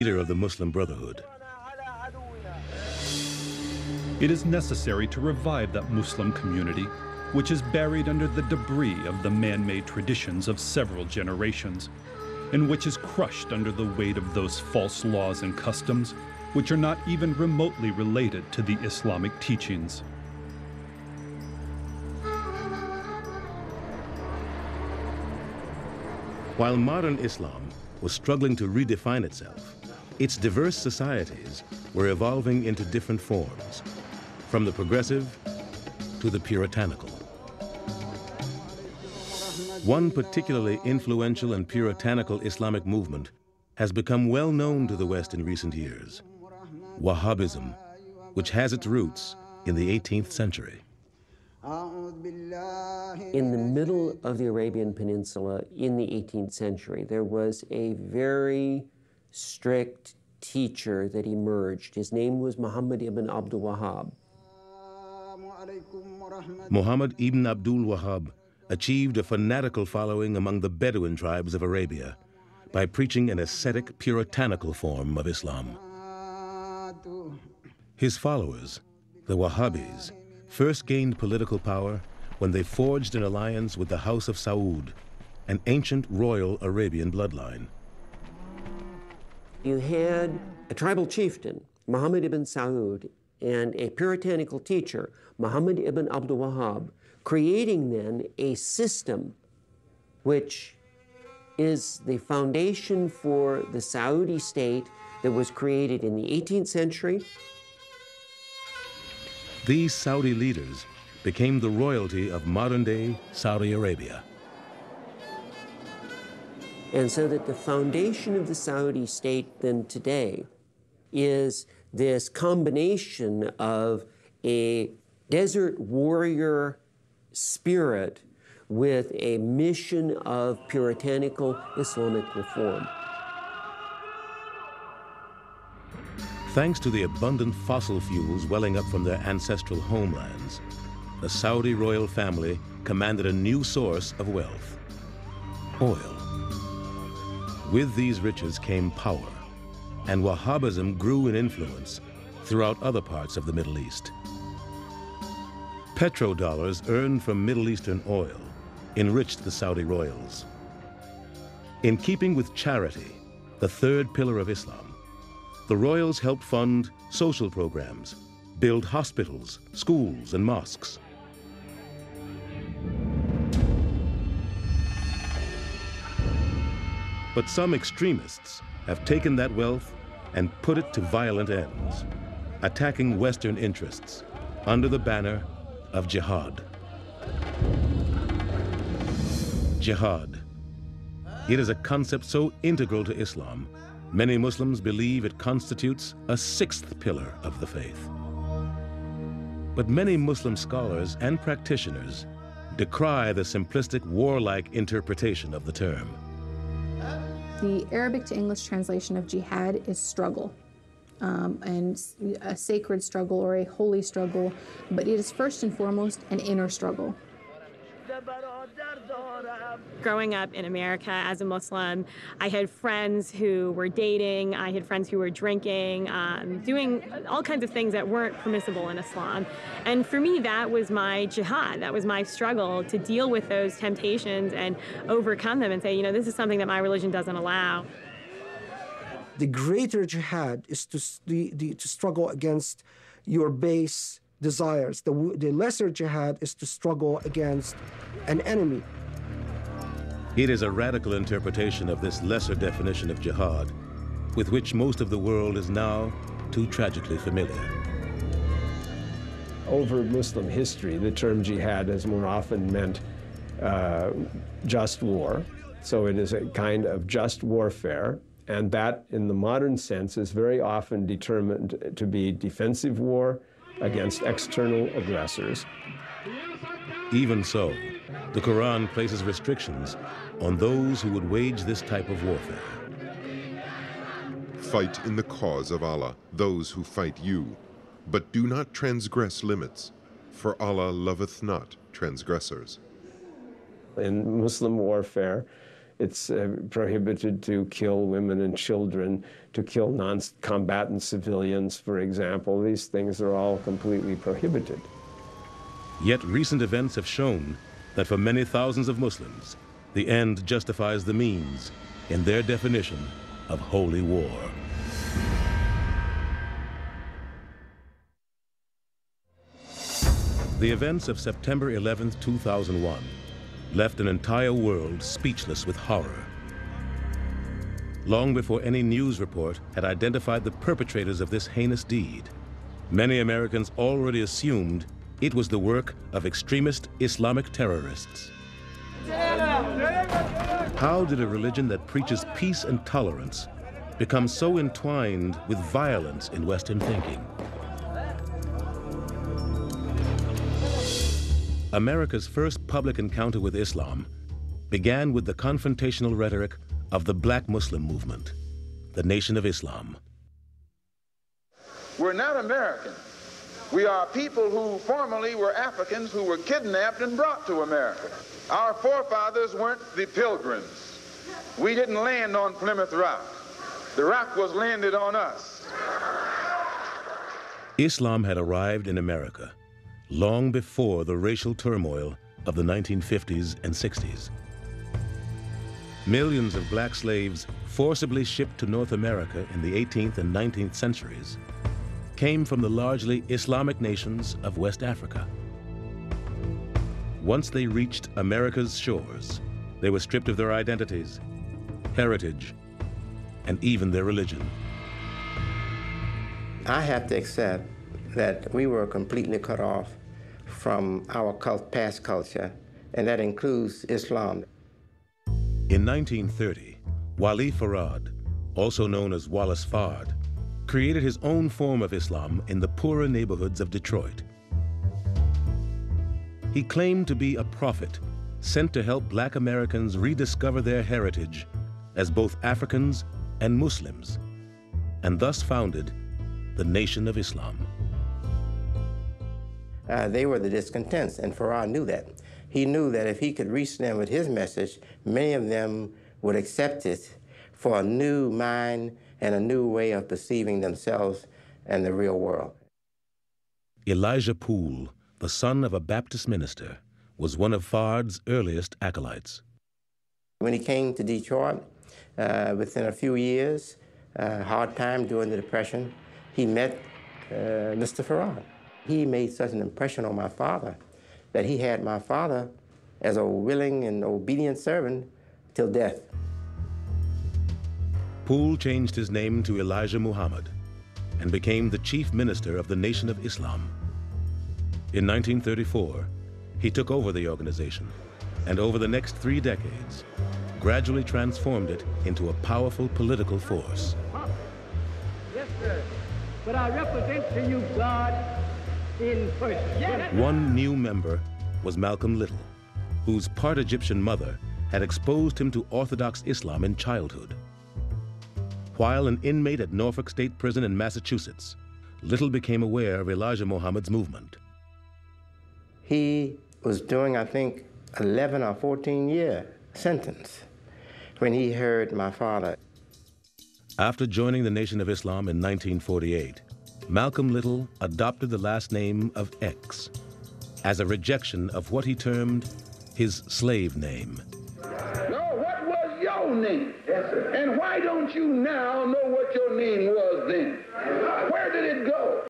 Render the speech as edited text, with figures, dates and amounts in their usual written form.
Leader of the Muslim Brotherhood. It is necessary to revive that Muslim community, which is buried under the debris of the man-made traditions of several generations, and which is crushed under the weight of those false laws and customs, which are not even remotely related to the Islamic teachings. While modern Islam was struggling to redefine itself, its diverse societies were evolving into different forms, from the progressive to the puritanical. One particularly influential and puritanical Islamic movement has become well known to the West in recent years: Wahabism, which has its roots in the 18th century. In the middle of the Arabian Peninsula in the 18th century, there was a very strict teacher that emerged. His name was Muhammad ibn Abdul Wahhab. Muhammad ibn Abdul Wahhab achieved a fanatical following among the Bedouin tribes of Arabia by preaching an ascetic, puritanical form of Islam. His followers, the Wahabis, first gained political power when they forged an alliance with the House of Saud, an ancient royal Arabian bloodline. You had a tribal chieftain, Muhammad ibn Saud, and a puritanical teacher, Muhammad ibn Abdul Wahhab, creating then a system which is the foundation for the Saudi state that was created in the 18th century. These Saudi leaders became the royalty of modern-day Saudi Arabia. And so that the foundation of the Saudi state then today is this combination of a desert warrior spirit with a mission of puritanical Islamic reform. Thanks to the abundant fossil fuels welling up from their ancestral homelands, the Saudi royal family commanded a new source of wealth: oil. With these riches came power, and Wahhabism grew in influence throughout other parts of the Middle East. Petrodollars earned from Middle Eastern oil enriched the Saudi royals. In keeping with charity, the third pillar of Islam, the royals helped fund social programs, build hospitals, schools, and mosques. But some extremists have taken that wealth and put it to violent ends, attacking Western interests under the banner of jihad. Jihad. It is a concept so integral to Islam, many Muslims believe it constitutes a sixth pillar of the faith. But many Muslim scholars and practitioners decry the simplistic warlike interpretation of the term. The Arabic to English translation of jihad is struggle, and a sacred struggle or a holy struggle, but it is first and foremost an inner struggle. Growing up in America as a Muslim, I had friends who were dating, I had friends who were drinking, doing all kinds of things that weren't permissible in Islam. And for me, that was my jihad. That was my struggle to deal with those temptations and overcome them and say, you know, this is something that my religion doesn't allow. The greater jihad is to struggle against your base desires. The lesser jihad is to struggle against an enemy. It is a radical interpretation of this lesser definition of jihad, with which most of the world is now too tragically familiar. Over Muslim history, the term jihad has more often meant just war. So it is a kind of just warfare, and that, in the modern sense, is very often determined to be defensive war against external aggressors. Even so, the Quran places restrictions on those who would wage this type of warfare. Fight in the cause of Allah, those who fight you, but do not transgress limits, for Allah loveth not transgressors. In Muslim warfare, It's prohibited to kill women and children, to kill non-combatant civilians, for example. These things are all completely prohibited. Yet recent events have shown that for many thousands of Muslims, the end justifies the means in their definition of holy war. The events of September 11, 2001 left an entire world speechless with horror. Long before any news report had identified the perpetrators of this heinous deed, many Americans already assumed it was the work of extremist Islamic terrorists. How did a religion that preaches peace and tolerance become so entwined with violence in Western thinking? America's first public encounter with Islam began with the confrontational rhetoric of the Black Muslim movement, the Nation of Islam. We're not American. We are people who formerly were Africans who were kidnapped and brought to America. Our forefathers weren't the Pilgrims. We didn't land on Plymouth Rock. The rock was landed on us. Islam had arrived in America long before the racial turmoil of the 1950s and 60s. Millions of black slaves forcibly shipped to North America in the 18th and 19th centuries came from the largely Islamic nations of West Africa. Once they reached America's shores, they were stripped of their identities, heritage, and even their religion. I have to accept that we were completely cut off from our past culture, and that includes Islam. In 1930, Wali Farad, also known as Wallace Fard, created his own form of Islam in the poorer neighborhoods of Detroit. He claimed to be a prophet sent to help black Americans rediscover their heritage as both Africans and Muslims, and thus founded the Nation of Islam. They were the discontents, and Farad knew that. He knew that if he could reach them with his message, many of them would accept it for a new mind and a new way of perceiving themselves and the real world. Elijah Poole, the son of a Baptist minister, was one of Fard's earliest acolytes. When he came to Detroit, within a few years, hard time during the Depression, he met Mr. Farad. He made such an impression on my father that he had my father as a willing and obedient servant till death. Poole changed his name to Elijah Muhammad and became the chief minister of the Nation of Islam. In 1934, he took over the organization and over the next 3 decades, gradually transformed it into a powerful political force. Yes, sir. But I represent to you God in person. One new member was Malcolm Little, whose part Egyptian mother had exposed him to Orthodox Islam in childhood. While an inmate at Norfolk State Prison in Massachusetts, Little became aware of Elijah Muhammad's movement. He was doing, I think, 11 or 14-year sentence when he heard my father. After joining the Nation of Islam in 1948, Malcolm Little adopted the last name of X as a rejection of what he termed his slave name. No, what was your name? Yes, sir. And why don't you now know what your name was then? Where did it go?